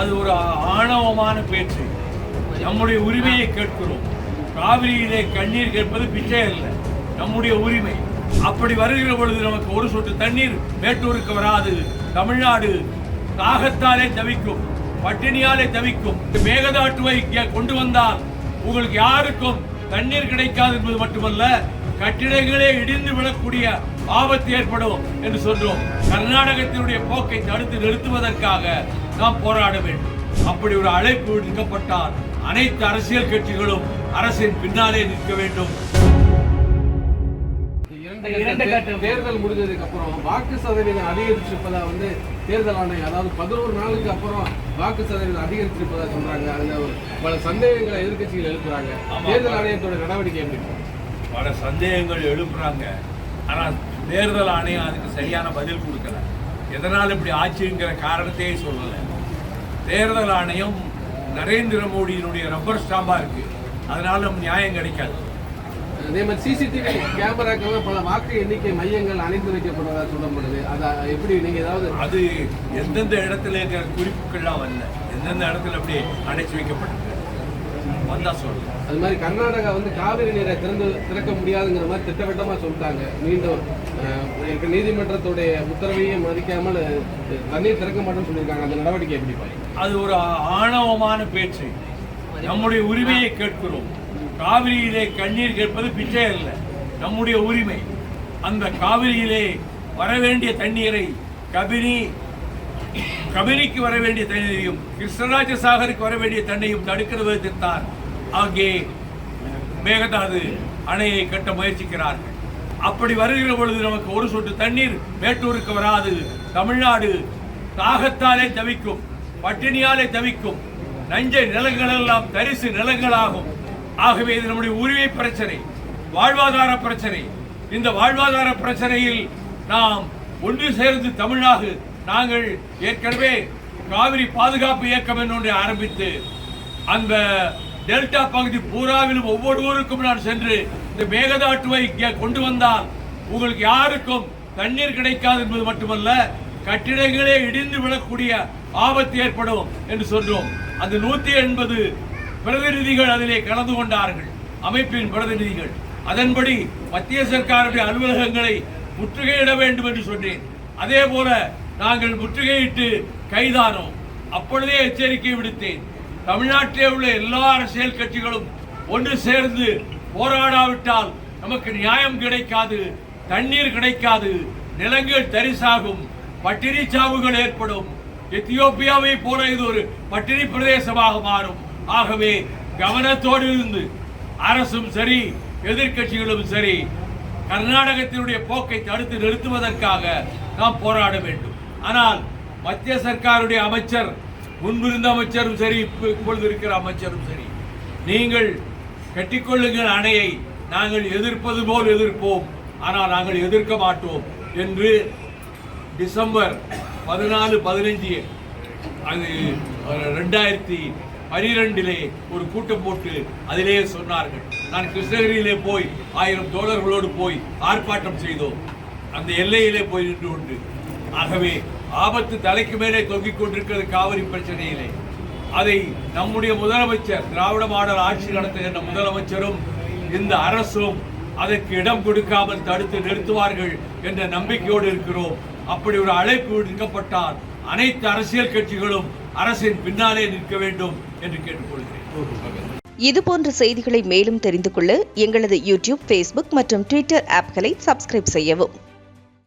அது ஒரு ஆணவமான பேச்சு. நம்முடைய உரிமையை கேட்கிறோம். காவிரியிலே கண்ணீர் கேட்பது பிச்சை அல்ல, நம்முடைய உரிமை. அப்படி வருகிற பொழுது நமக்கு ஒரு சொட்டு தண்ணீர் மேட்டூருக்கு வராது. தமிழ்நாடு தாகத்தாலே தவிக்கும், பட்டினியாலே தவிக்கும். மேகதாட்டுவை கொண்டு வந்தால் உங்களுக்கு யாருக்கும் தண்ணீர் கிடைக்காது என்பது மட்டுமல்ல, கட்டிடங்களே இடிந்து விடக்கூடிய ஆபத்து ஏற்படும் என்று சொல்றோம். கர்நாடகத்தினுடைய போக்கை தடுத்து நிறுத்துவதற்காக நாம் போராட வேண்டும். அப்படி ஒரு அழைப்பு விடுக்கப்பட்டால் அனைத்து அரசியல் கட்சிகளும் அரசின் பின்னாலே நிற்க வேண்டும். தேர்தல் முடிஞ்சதுக்கு அப்புறம் வாக்கு சதவீதம் அதிகரிச்சிருப்பதா தேர்தல் ஆணையம், அதாவது 11 நாளுக்கு அப்புறம் வாக்கு சதவீதம் அதிகரிச்சிருப்பதா சொல்றாங்க. அதுல பல சந்தேகங்களை எதிர்கட்சிகள் எழுப்புறாங்க. தேர்தல் ஆணையத்தோட நடவடிக்கை எப்படி? பல சந்தேகங்கள் எழுப்புறாங்க. ஆனால் தேர்தல் ஆணையம் அதுக்கு சரியான பதில் கொடுக்கல. எதனால் இப்படி ஆட்சிங்கிற காரணத்தையே சொல்லல. தேர்தல் ஆணையம் நரேந்திர மோடியினுடைய ரப்பர் ஸ்டாம்பா இருக்கு, அதனால நியாயம் கிடைக்காது. அதே மாதிரி சிசிடிவி கேமராக்கள் பல வாக்கு எண்ணிக்கை மையங்கள் அணைத்து வைக்கப்படுவதா சொல்லப்படுது. அதை எப்படி நீங்க ஏதாவது அது எந்தெந்த இடத்துல இருக்கிற குறிப்புகள்லாம் வரல, எந்தெந்த இடத்துல அப்படி அடைச்சு வைக்கப்பட்டிருக்கு வந்தா சொல்லுங்க. அது மாதிரி கர்நாடகா காவிரி நீரை திறக்க முடியாதுங்கிற மாதிரி திட்டவட்டமா சொல்லிட்டாங்க. மீண்டும் நீதிமன்றத்துடைய உத்தரவையும் மதிக்காமல் தண்ணீர் திறக்க மாட்டோம்னு சொல்லியிருக்காங்க. அந்த நடவடிக்கை எப்படி? அது ஒரு ஆணவமான பேச்சு. நம்முடைய உரிமையை கேட்கிறோம். காவிரியிலே கண்ணீர் கேட்பது பிச்சை அல்ல, நம்முடைய உரிமை. அந்த காவிரியிலே வரவேண்டிய தண்ணீரை கபினிக்கு வர வேண்டிய தண்ணீரையும் கிருஷ்ணராஜ சாகருக்கு வர வேண்டிய தண்ணியும் தடுக்கிற விதத்தில் தான் அங்கே மேகதாது அணையை கட்ட முயற்சிக்கிறார்கள். அப்படி வருகிற பொழுது நமக்கு ஒரு சொட்டு தண்ணீர் மேட்டூருக்கு வராது. தமிழ்நாடு தாகத்தாலே தவிக்கும், பட்டினியாலே தவிக்கும். நஞ்சை நிலங்கள் எல்லாம் தரிசு நிலங்களாகும். ஆகவே இது நம்முடைய உரிமை பிரச்சனை, வாழ்வாதார பிரச்சனை. இந்த வாழ்வாதார பிரச்சனையில் நாம் ஒன்று சேர்ந்து தமிழ்நாடு நாங்கள் ஏற்கனவே காவிரி பாதுகாப்பு இயக்கம் என்று ஆரம்பித்து அந்த டெல்டா பகுதி பூராவிலும் ஒவ்வொரு ஊருக்கும் நான் சென்று இந்த மேகதாட்டுவை கொண்டு வந்தால் உங்களுக்கு யாருக்கும் தண்ணீர் கிடைக்காது என்பது மட்டுமல்ல, கட்டிடங்களே இடிந்து விடக்கூடிய ஆபத்து ஏற்படும் என்று சொல்றோம். அந்த 180 பிரதிநிதிகள் அதிலே கலந்து கொண்டார்கள், அமைப்பின் பிரதிநிதிகள். அதன்படி மத்திய சர்க்காருடைய அலுவலகங்களை முற்றுகையிட வேண்டும் என்று சொன்னேன். அதே போல நாங்கள் முற்றுகையிட்டு கைதானோம். அப்பொழுதே எச்சரிக்கை விடுத்தேன். தமிழ்நாட்டிலே உள்ள எல்லா அரசியல் கட்சிகளும் ஒன்று சேர்ந்து போராடாவிட்டால் நமக்கு நியாயம் கிடைக்காது, தண்ணீர் கிடைக்காது, நிலங்கள் தரிசாகும், பட்டினி சாவுகள் ஏற்படும். எத்தியோப்பியாவை போல இது ஒரு பட்டினி பிரதேசமாக மாறும். ஆகவே கவனத்தோடு இருந்து அரசும் சரி எதிர்கட்சிகளும் சரி கர்நாடகத்தினுடைய போக்கை தடுத்து நிறுத்துவதற்காக நாம் போராட வேண்டும். ஆனால் மத்திய சர்க்காருடைய அமைச்சர், முன்பிருந்த அமைச்சரும் சரி இப்பொழுது இருக்கிற அமைச்சரும் சரி, நீங்கள் கட்டிக்கொள்ளுங்கள் அணையை, நாங்கள் எதிர்ப்பது போல் எதிர்ப்போம், ஆனால் நாங்கள் எதிர்க்க மாட்டோம் என்று டிசம்பர் 14-15 அது 2012 ஒரு கூட்டம் போட்டு அதிலேயே சொன்னார்கள். நான் கிருஷ்ணகிரியிலே போய் 1000 தோழர்களோடு போய் ஆர்ப்பாட்டம் செய்தோம். அந்த எல்லையிலே போய் நின்று கொண்டு. ஆகவே ஆபத்து தலைக்கு மேலே தொங்கிக் கொண்டிருக்கிறது காவிரி பிரச்சனையிலே. அதை நம்முடைய முதலமைச்சர், திராவிட மாடல் ஆட்சி நடத்துகின்ற முதலமைச்சரும் இந்த அரசும் அதற்கு இடம் கொடுக்காமல் தடுத்து நிறுத்துவார்கள் என்ற நம்பிக்கையோடு இருக்கிறோம். அப்படி ஒரு அழைப்பு விடுக்கப்பட்டால் அனைத்து அரசியல் கட்சிகளும் அரசின் பின்னாலே நிற்க வேண்டும் என்று கேட்டுக்கொள்கிறேன். இதுபோன்ற செய்திகளை மேலும் தெரிந்து கொள்ள எங்களது யூடியூப், ஃபேஸ்புக் மற்றும் ட்விட்டர் ஆப்களை சப்ஸ்கிரைப் செய்யவும்.